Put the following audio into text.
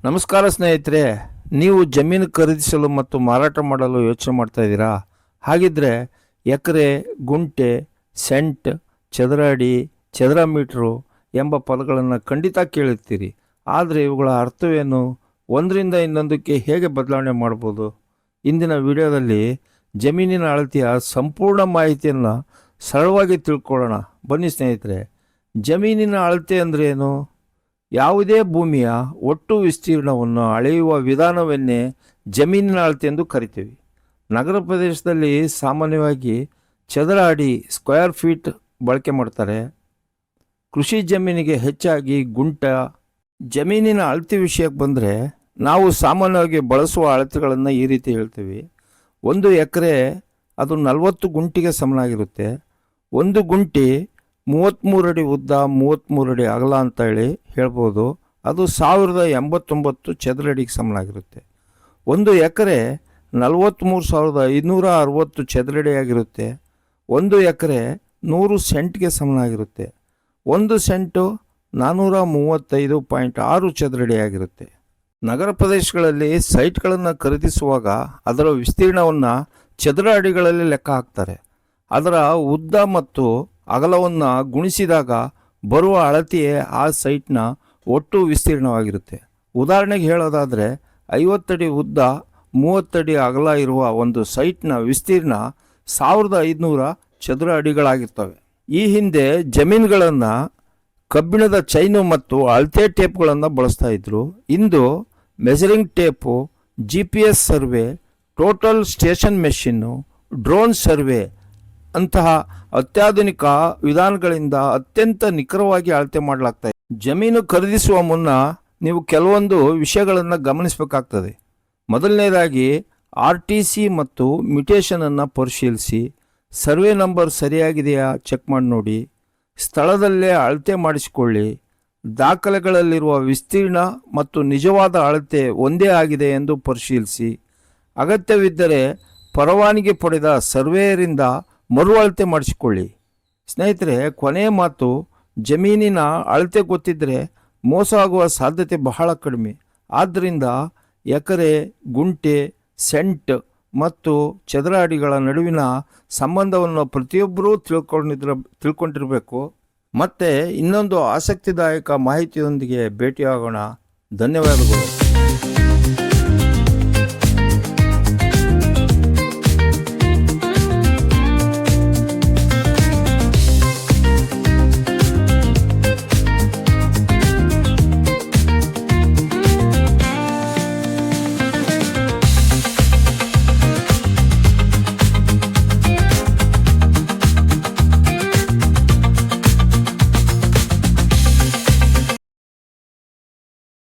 ನಮಸ್ಕಾರ ಸ್ನೇಹಿತರೆ, ನೀವು ಜಮೀನು ಖರೀದಿಸಲು ಮತ್ತು ಮಾರಾಟ ಮಾಡಲು ಯೋಚನೆ ಮಾಡ್ತಾ ಇದ್ದೀರಾ? ಹಾಗಿದ್ರೆ ಎಕರೆ, ಗುಂಟೆ, ಸೆಂಟ್, ಚದರ ಅಡಿ, ಚದರ ಮೀಟ್ರು ಎಂಬ ಪದಗಳನ್ನು ಖಂಡಿತ ಕೇಳಿರ್ತೀರಿ. ಆದರೆ ಇವುಗಳ ಅರ್ಥವೇನು, ಒಂದರಿಂದ ಇನ್ನೊಂದಕ್ಕೆ ಹೇಗೆ ಬದಲಾವಣೆ ಮಾಡ್ಬೋದು? ಇಂದಿನ ವಿಡಿಯೋದಲ್ಲಿ ಜಮೀನಿನ ಅಳತೆಯ ಸಂಪೂರ್ಣ ಮಾಹಿತಿಯನ್ನು ಸರಳವಾಗಿ ತಿಳ್ಕೊಳ್ಳೋಣ. ಬನ್ನಿ ಸ್ನೇಹಿತರೆ. ಜಮೀನಿನ ಅಳತೆ ಅಂದರೆ ಏನು? ಯಾವುದೇ ಭೂಮಿಯ ಒಟ್ಟು ವಿಸ್ತೀರ್ಣವನ್ನು ಅಳೆಯುವ ವಿಧಾನವನ್ನೇ ಜಮೀನಿನ ಅಳತೆ ಎಂದು ಕರಿತೀವಿ. ನಗರ ಪ್ರದೇಶದಲ್ಲಿ ಸಾಮಾನ್ಯವಾಗಿ ಚದರ ಅಡಿ ಸ್ಕ್ವೇರ್ ಫೀಟ್ ಬಳಕೆ ಮಾಡ್ತಾರೆ. ಕೃಷಿ ಜಮೀನಿಗೆ ಹೆಚ್ಚಾಗಿ ಗುಂಟ. ಜಮೀನಿನ ಅಳತೆ ವಿಷಯಕ್ಕೆ ಬಂದರೆ ನಾವು ಸಾಮಾನ್ಯವಾಗಿ ಬಳಸುವ ಅಳತೆಗಳನ್ನು ಈ ರೀತಿ ಹೇಳ್ತೀವಿ. 1 ಎಕರೆ ಅದು 40 ಗುಂಟಿಗೆ ಸಮನಾಗಿರುತ್ತೆ. 1 ಗುಂಟಿ 33 ಅಡಿ ಉದ್ದ, 33 ಅಡಿ ಅಗಲ ಅಂತ ಹೇಳ್ಬೋದು. ಅದು 1089 ಚದರ ಅಡಿಗೆ ಸಮನಾಗಿರುತ್ತೆ. 1 ಎಕರೆ 43,560 ಚದರ ಅಡಿಯಾಗಿರುತ್ತೆ. 1 ಎಕರೆ 100 ಸೆಂಟ್ಗೆ ಸಮನಾಗಿರುತ್ತೆ. 1 ಸೆಂಟು 435.6 ಚದರ ಅಡಿಯಾಗಿರುತ್ತೆ. ನಗರ ಪ್ರದೇಶಗಳಲ್ಲಿ ಸೈಟ್ಗಳನ್ನು ಖರೀದಿಸುವಾಗ ಅದರ ವಿಸ್ತೀರ್ಣವನ್ನು ಚದರ ಅಡಿಗಳಲ್ಲಿ ಲೆಕ್ಕ ಹಾಕ್ತಾರೆ. ಅದರ ಉದ್ದ ಮತ್ತು ಅಗಲವನ್ನು ಗುಣಿಸಿದಾಗ ಬರುವ ಅಳತೆಯೇ ಆ ಸೈಟ್ನ ಒಟ್ಟು ವಿಸ್ತೀರ್ಣವಾಗಿರುತ್ತೆ. ಉದಾಹರಣೆಗೆ ಹೇಳೋದಾದರೆ 50 ಅಡಿ ಉದ್ದ, 30 ಅಡಿ ಅಗಲ ಇರುವ ಒಂದು ಸೈಟ್ನ ವಿಸ್ತೀರ್ಣ 1500 ಚದರ ಅಡಿಗಳಾಗಿರ್ತವೆ. ಈ ಹಿಂದೆ ಜಮೀನುಗಳನ್ನು ಕಬ್ಬಿಣದ ಚೈನು ಮತ್ತು ಅಳತೆ ಟೇಪ್ಗಳನ್ನು ಬಳಸ್ತಾ ಇದ್ರು. ಇಂದು measuring tape, GPS survey, total station machine, drone survey ಅಂತಹ ಅತ್ಯಾಧುನಿಕ ವಿಧಾನಗಳಿಂದ ಅತ್ಯಂತ ನಿಖರವಾಗಿ ಅಳತೆ ಮಾಡಲಾಗ್ತದೆ. ಜಮೀನು ಖರೀದಿಸುವ ಮುನ್ನ ನೀವು ಕೆಲವೊಂದು ವಿಷಯಗಳನ್ನು ಗಮನಿಸಬೇಕಾಗ್ತದೆ. ಮೊದಲನೇದಾಗಿ RTC ಮತ್ತು ಮ್ಯೂಟೇಷನನ್ನು ಪರಿಶೀಲಿಸಿ. ಸರ್ವೆ ನಂಬರ್ ಸರಿಯಾಗಿದೆಯಾ ಚೆಕ್ ಮಾಡಿ ನೋಡಿ. ಸ್ಥಳದಲ್ಲೇ ಅಳತೆ ಮಾಡಿಸಿಕೊಳ್ಳಿ. ದಾಖಲೆಗಳಲ್ಲಿರುವ ವಿಸ್ತೀರ್ಣ ಮತ್ತು ನಿಜವಾದ ಅಳತೆ ಒಂದೇ ಆಗಿದೆ ಎಂದು ಪರಿಶೀಲಿಸಿ. ಅಗತ್ಯವಿದ್ದರೆ ಪರವಾನಗಿ ಪಡೆದ ಸರ್ವೇಯರಿಂದ ಮರು ಅಳತೆ ಮಾಡಿಸಿಕೊಳ್ಳಿ. ಸ್ನೇಹಿತರೆ, ಕೊನೆಯ ಮಾತು, ಜಮೀನಿನ ಅಳತೆ ಗೊತ್ತಿದ್ದರೆ ಮೋಸ ಆಗುವ ಸಾಧ್ಯತೆ ಬಹಳ ಕಡಿಮೆ. ಆದ್ದರಿಂದ ಎಕರೆ, ಗುಂಟೆ, ಸೆಂಟ್ ಮತ್ತು ಚದರ ಅಡಿಗಳ ನಡುವಿನ ಸಂಬಂಧವನ್ನು ಪ್ರತಿಯೊಬ್ಬರೂ ತಿಳ್ಕೊಂಡಿರಬೇಕು. ಮತ್ತೆ ಇನ್ನೊಂದು ಆಸಕ್ತಿದಾಯಕ ಮಾಹಿತಿಯೊಂದಿಗೆ ಭೇಟಿಯಾಗೋಣ. ಧನ್ಯವಾದಗಳು.